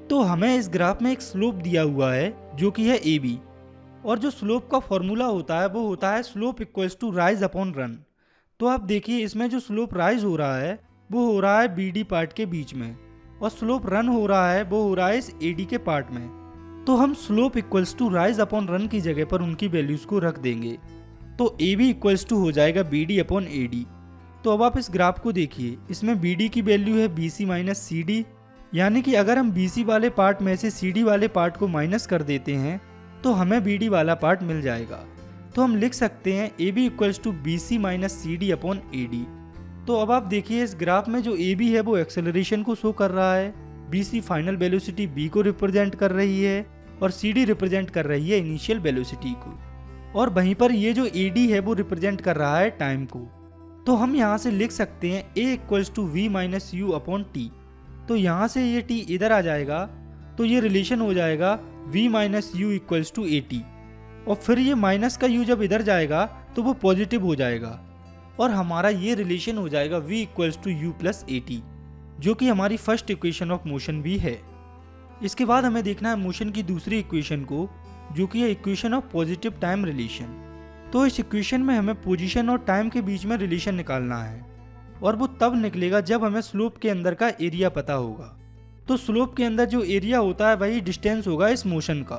तो हमें इस ग्राफ में एक स्लोप दिया हुआ है जो कि है AB, और जो स्लोप का फॉर्मूला होता है वो होता है slope equals to rise upon run. तो आप देखिए इसमें जो स्लोप राइज हो रहा है वो हो रहा है BD पार्ट के बीच में, और स्लोप रन हो रहा है वो हो रहा है इस AD के पार्ट में। तो हम slope equals to rise upon run की जगह पर उनकी वैल्यूज को रख देंगे। तो AB इक्वल्स टू हो जाएगा BD अपॉन AD। तो अब आप इस ग्राफ को देखिए, इसमें BD की वैल्यू है BC माइनस CD, यानी कि अगर हम BC वाले पार्ट में से CD वाले पार्ट को माइनस कर देते हैं तो हमें BD वाला पार्ट मिल जाएगा। तो हम लिख सकते हैं AB equals to BC minus CD upon AD। तो अब आप देखिए इस ग्राफ में जो AB है वो एक्सेलरेशन को शो कर रहा है, BC फाइनल वेलोसिटी B को रिप्रेजेंट कर रही है, और CD रिप्रेजेंट कर रही है इनिशियल वेलोसिटी को, और वहीं पर ये जो AD है वो रिप्रेजेंट कर रहा है टाइम को। तो हम यहाँ से लिख सकते हैं A equals to V minus U upon T। तो यहाँ से ये T इधर आ जाएगा, तो ये रिलेशन हो जाएगा V minus U equals to AT, और फिर ये माइनस का U जब इधर जाएगा तो वो पॉजिटिव हो जाएगा, और हमारा ये रिलेशन हो जाएगा V equals to U plus AT, जो कि हमारी फर्स्ट इक्वेशन ऑफ मोशन भी है। इसके बाद हमें देखना है मोशन की दूसरी इक्वेशन को, जो कि है equation of positive time relation. तो इस इक्वेशन में हमें पोजीशन और टाइम के बीच में रिलेशन निकालना है, और वो तब निकलेगा जब हमें स्लोप के अंदर का एरिया पता होगा। तो स्लोप के अंदर जो एरिया होता है वही डिस्टेंस होगा इस मोशन का,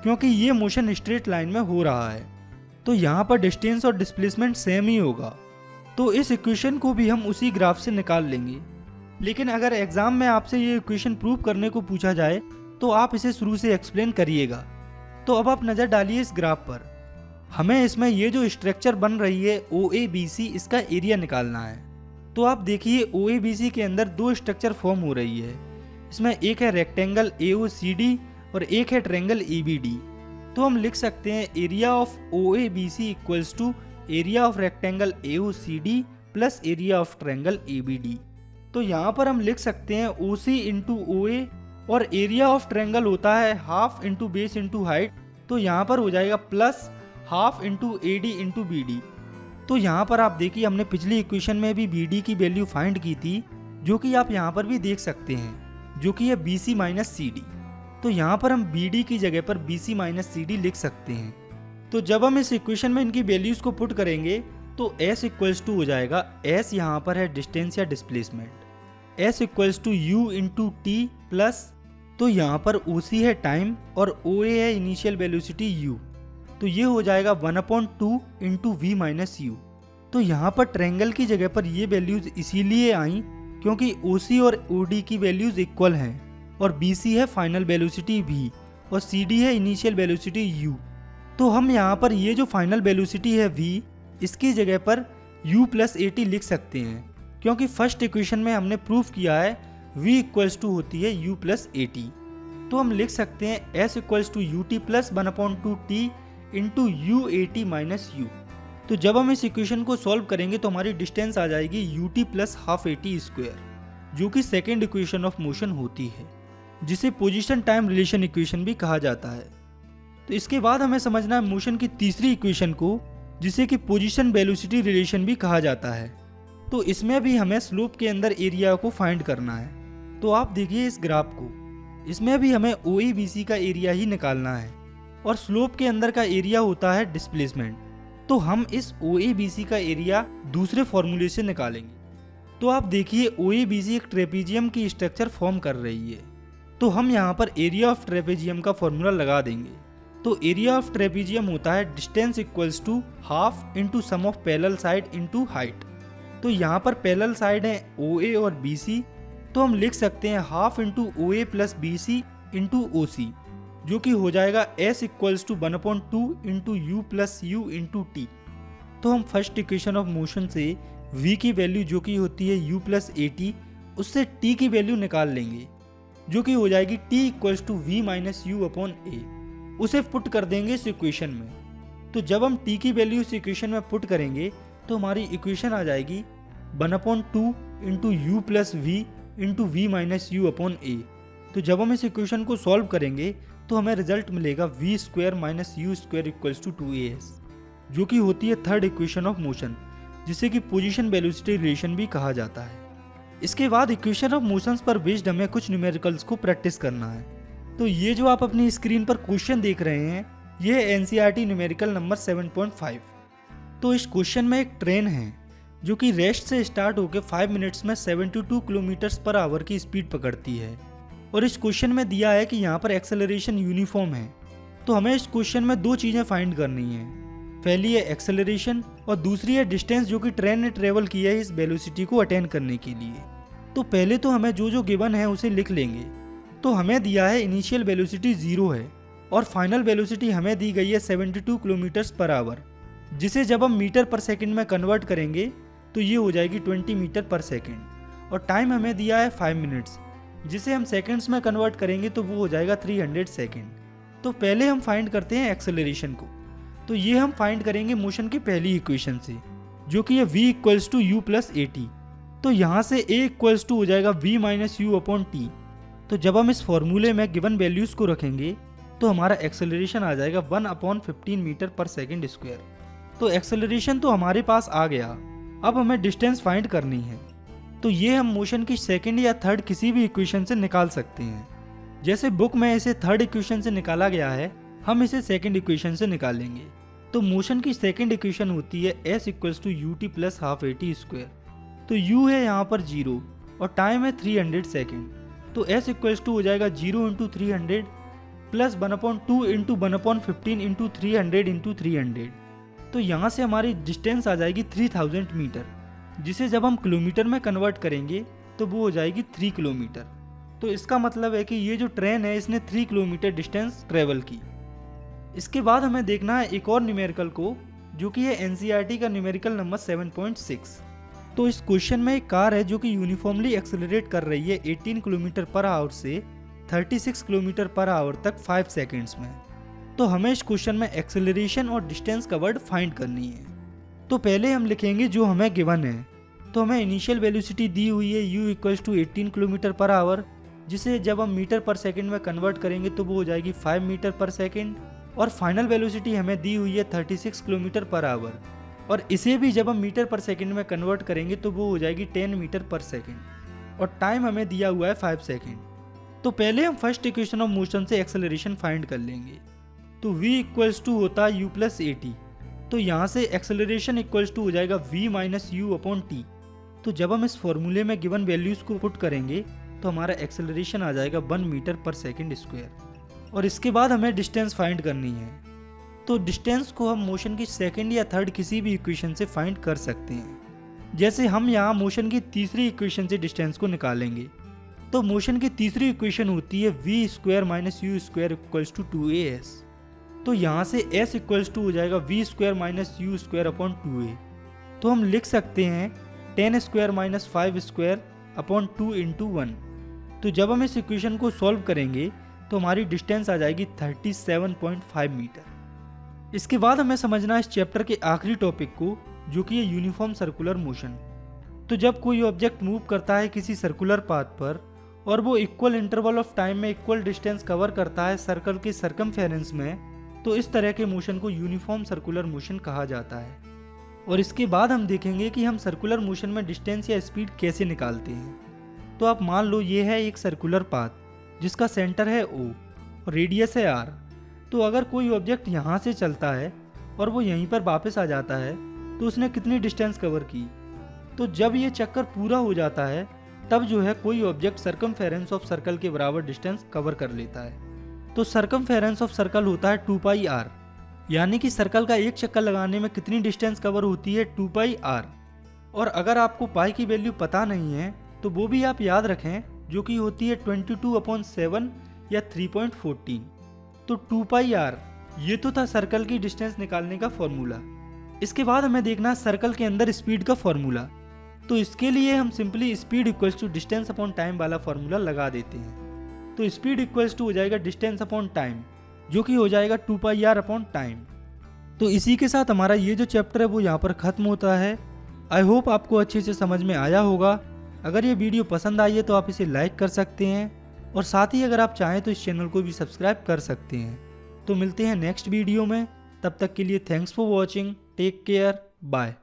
क्योंकि ये मोशन स्ट्रेट लाइन में हो रहा है। तो यहाँ पर डिस्टेंस और डिस्प्लेसमेंट सेम ही होगा। तो इस इक्वेशन को भी हम उसी ग्राफ से निकाल लेंगे। लेकिन अगर एग्जाम में आपसे ये इक्वेशन प्रूव करने को पूछा जाए तो आप इसे शुरू से एक्सप्लेन करिएगा। तो अब आप नज़र डालिए इस ग्राफ पर। हमें इसमें ये जो स्ट्रक्चर बन रही है OABC, इसका एरिया निकालना है। तो आप देखिए OABC के अंदर दो स्ट्रक्चर फॉर्म हो रही है। इसमें एक है रेक्टेंगल AOCD और एक है ट्रायंगल ABD। तो हम लिख सकते हैं area of OABC equals to area of rectangle AOCD plus area of triangle ABD। तो यहाँ पर हम लिख सकते हैं OC इंटू OA, और एरिया ऑफ ट्रायंगल होता है half into base into height. तो यहाँ पर हो जाएगा plus half into AD into BD। तो यहाँ पर आप देखिए हमने पिछली इक्वेशन में भी BD की वैल्यू फाइंड की थी, जो कि आप यहाँ पर भी देख सकते हैं, जो कि है BC माइनस CD। तो यहाँ पर हम BD की जगह पर BC माइनस CD लिख सकते हैं। तो जब हम इस इक्वेशन में इनकी वैल्यूज़ को पुट करेंगे तो s इक्वल्स टू हो जाएगा, s यहाँ पर है डिस्टेंस या displacement, s equals to u into T plus, तो यहाँ पर OC है टाइम और OA है इनिशियल वेलोसिटी u, तो ये हो जाएगा 1/2 इंटू v माइनस यू। तो यहाँ पर ट्रायंगल की जगह पर ये वैल्यूज इसीलिए आई क्योंकि OC और OD की वैल्यूज इक्वल हैं और BC है फाइनल वेलोसिटी v और CD है इनिशियल वेलोसिटी u। तो हम यहाँ पर ये जो फाइनल वेलोसिटी है v, इसकी जगह पर u प्लस AT लिख सकते हैं क्योंकि फर्स्ट इक्वेशन में हमने प्रूफ किया है v इक्वल्स टू होती है u प्लस AT। तो हम लिख सकते हैं s equals to ut plus 1/2 t into U AT minus U. तो जब हम इस इक्वेशन को सॉल्व करेंगे तो हमारी डिस्टेंस आ जाएगी ut plus half AT square, जो कि सेकेंड इक्वेशन ऑफ मोशन होती है, जिसे पोजीशन टाइम रिलेशन इक्वेशन भी कहा जाता है। तो इसके बाद हमें समझना है मोशन की तीसरी इक्वेशन को, जिसे कि पोजीशन वेलोसिटी रिलेशन भी कहा जाता है। तो इसमें भी हमें स्लोप के अंदर एरिया को फाइंड करना है। तो आप देखिए इस ग्राफ को, इसमें भी हमें OABC का एरिया ही निकालना है और स्लोप के अंदर का एरिया होता है डिस्प्लेसमेंट। तो हम इस OABC का एरिया दूसरे फॉर्मूले से निकालेंगे। तो आप देखिए OABC एक ट्रेपेजियम की स्ट्रक्चर फॉर्म कर रही है, तो हम यहाँ पर एरिया ऑफ ट्रेपेजियम का फॉर्मूला लगा देंगे। तो एरिया ऑफ ट्रेपेजियम होता है distance equals to half into sum of parallel side into height. तो यहाँ पर पैरेलल साइड है OA और BC, तो हम लिख सकते हैं half into OA plus BC into OC, जो कि हो जाएगा s equals to 1/2 into you plus U into T. तो हम फर्स्ट इक्वेशन ऑफ मोशन से v की वैल्यू जो कि होती है u प्लस AT, उससे t की वैल्यू निकाल लेंगे, जो कि हो जाएगी t equals to v minus you upon a। उसे पुट कर देंगे इस इक्वेशन में। तो जब हम t की वैल्यू इस इक्वेशन में पुट करेंगे तो हमारी इक्वेशन आ जाएगी 1/2 into you plus v into v minus you upon a. तो जब हम इस इक्वेशन को सॉल्व करेंगे तो हमें रिजल्ट मिलेगा v square minus U square equals to 2as, जो कि होती है थर्ड इक्वेशन ऑफ मोशन, जिसे कि पोजीशन वेलोसिटी रिलेशन भी कहा जाता है। इसके बाद इक्वेशन ऑफ मोशंस पर बेस्ड हमें कुछ न्यूमेरिकल्स को प्रैक्टिस करना है। तो ये जो आप अपनी स्क्रीन पर क्वेश्चन देख रहे हैं, ये है NCERT न्यूमेरिकल नंबर 7.5। तो इस क्वेश्चन में एक ट्रेन है जो कि रेस्ट से स्टार्ट होकर 5 मिनट्स में 72 किलोमीटर पर आवर की स्पीड पकड़ती है, और इस क्वेश्चन में दिया है कि यहाँ पर एक्सेलरेशन यूनिफॉर्म है। तो हमें इस क्वेश्चन में दो चीज़ें फाइंड करनी है, पहली है एक्सेलरेशन और दूसरी है डिस्टेंस जो कि ट्रेन ने ट्रेवल किया है इस वेलोसिटी को अटेन करने के लिए। तो पहले तो हमें जो जो गिवन है उसे लिख लेंगे। तो हमें दिया है इनिशियल वेलोसिटी 0 है और फाइनल वेलोसिटी हमें दी गई है 72 किलोमीटर पर आवर, जिसे जब हम मीटर पर सेकंड में कन्वर्ट करेंगे तो ये हो जाएगी 20 मीटर पर सेकंड, और टाइम हमें दिया है 5 मिनट्स, जिसे हम सेकंड्स में कन्वर्ट करेंगे तो वो हो जाएगा 300 सेकंड। तो पहले हम फाइंड करते हैं एक्सेलरेशन को। तो ये हम फाइंड करेंगे मोशन की पहली इक्वेशन से, जो कि है v equals to U plus AT। तो यहाँ से a इक्वल्स टू हो जाएगा v minus you upon T. तो जब हम इस फॉर्मूले में गिवन वैल्यूज को रखेंगे तो हमारा एक्सेलरेशन आ जाएगा 1/15 मीटर पर सेकंड स्क्वायर। तो एक्सेलरेशन तो हमारे पास आ गया, अब हमें डिस्टेंस फाइंड करनी है। तो ये हम मोशन की सेकंड या थर्ड किसी भी इक्वेशन से निकाल सकते हैं। जैसे बुक में इसे थर्ड इक्वेशन से निकाला गया है, हम इसे सेकंड इक्वेशन से निकालेंगे। तो मोशन की सेकंड इक्वेशन होती है s equals to U T plus half AT square. तो u है यहाँ पर 0 और टाइम है 300 सेकेंड। तो s इक्वल्स टू हो जाएगा 0 into 300 plus 1/2 into 1/15 into 300 into 300। तो यहाँ से हमारी डिस्टेंस आ जाएगी 3000 मीटर, जिसे जब हम किलोमीटर में कन्वर्ट करेंगे तो वो हो जाएगी 3 किलोमीटर। तो इसका मतलब है कि ये जो ट्रेन है इसने 3 किलोमीटर डिस्टेंस ट्रेवल की। इसके बाद हमें देखना है एक और न्यूमेरिकल को, जो कि है NCERT का न्यूमेरिकल नंबर 7.6। तो इस क्वेश्चन में एक कार है जो कि यूनिफॉर्मली एक्सेलरेट कर रही है 18 किलोमीटर पर आवर से 36 किलोमीटर पर आवर तक 5 सेकेंड्स में। तो हमें इस क्वेश्चन में एक्सेलरेशन और डिस्टेंस का वर्ड फाइंड करनी है। तो पहले हम लिखेंगे जो हमें गिवन है। तो हमें इनिशियल वेलोसिटी दी हुई है u equals to 18 kilometer per hour, जिसे जब हम मीटर पर सेकंड में कन्वर्ट करेंगे तो वो हो जाएगी 5 मीटर पर सेकंड, और फाइनल वेलोसिटी हमें दी हुई है 36 किलोमीटर पर आवर, और इसे भी जब हम मीटर पर सेकंड में कन्वर्ट करेंगे तो वो हो जाएगी 10 मीटर पर सेकंड, और टाइम हमें दिया हुआ है 5 सेकंड। तो पहले हम फर्स्ट इक्वेशन ऑफ मोशन से एक्सेलरेशन फाइंड कर लेंगे। तो v इक्वल्स टू होता है u प्लस AT। तो यहाँ से एक्सेलरेशन इक्वल्स टू हो जाएगा v minus you upon T. तो जब हम इस फॉर्मूले में गिवन वैल्यूज़ को पुट करेंगे तो हमारा एक्सेलरेशन आ जाएगा 1 मीटर पर सेकेंड स्क्वायर। और इसके बाद हमें डिस्टेंस फाइंड करनी है। तो डिस्टेंस को हम मोशन की सेकेंड या थर्ड किसी भी इक्वेशन से फाइंड कर सकते हैं। जैसे हम यहाँ मोशन की तीसरी इक्वेशन से डिस्टेंस को निकालेंगे। तो मोशन की तीसरी इक्वेशन होती है V square minus U square equals to 2as। तो यहाँ से s इक्वल्स टू हो जाएगा V square minus U square upon 2a। तो हम लिख सकते हैं 10 square minus 5 square upon 2 into 1। तो जब हम इस इक्वेशन को सॉल्व करेंगे तो हमारी डिस्टेंस आ जाएगी 37.5 मीटर। इसके बाद हमें समझना है इस चैप्टर के आखिरी टॉपिक को, जो कि है यूनिफॉर्म सर्कुलर मोशन। तो जब कोई ऑब्जेक्ट मूव करता है किसी सर्कुलर पाथ पर और वो इक्वल इंटरवल ऑफ टाइम में इक्वल डिस्टेंस कवर करता है सर्कल के सरकमफेरेंस में, तो इस तरह के मोशन को यूनिफॉर्म सर्कुलर मोशन कहा जाता है। और इसके बाद हम देखेंगे कि हम सर्कुलर मोशन में डिस्टेंस या स्पीड कैसे निकालते हैं। तो आप मान लो ये है एक सर्कुलर पाथ जिसका सेंटर है O और रेडियस है R। तो अगर कोई ऑब्जेक्ट यहाँ से चलता है और वो यहीं पर वापस आ जाता है तो उसने कितनी डिस्टेंस कवर की। तो जब ये चक्कर पूरा हो जाता है तब जो है कोई ऑब्जेक्ट सरकमफेरेंस ऑफ सर्कल के बराबर डिस्टेंस कवर कर लेता है। तो सरकमफेरेंस ऑफ सर्कल होता है 2 पाई r, यानी कि सर्कल का एक चक्कर लगाने में कितनी डिस्टेंस कवर होती है 2 पाई r। और अगर आपको पाई की वैल्यू पता नहीं है तो वो भी आप याद रखें, जो कि होती है 22/7 या 3.14। तो 2 पाई r ये तो था सर्कल की डिस्टेंस निकालने का फॉर्मूला। इसके बाद हमें देखना सर्कल के अंदर स्पीड का फॉर्मूला। तो इसके लिए हम simply speed equals to distance upon time वाला फॉर्मूला लगा देते हैं। तो स्पीड इक्वल्स टू हो जाएगा डिस्टेंस अपॉन टाइम, जो कि हो जाएगा 2 पाई r अपॉन टाइम। तो इसी के साथ हमारा ये जो चैप्टर है वो यहाँ पर ख़त्म होता है। आई होप आपको अच्छे से समझ में आया होगा। अगर ये वीडियो पसंद आई है तो आप इसे लाइक कर सकते हैं और साथ ही अगर आप चाहें तो इस चैनल को भी सब्सक्राइब कर सकते हैं। तो मिलते हैं नेक्स्ट वीडियो में, तब तक के लिए thanks for watching, take care, bye.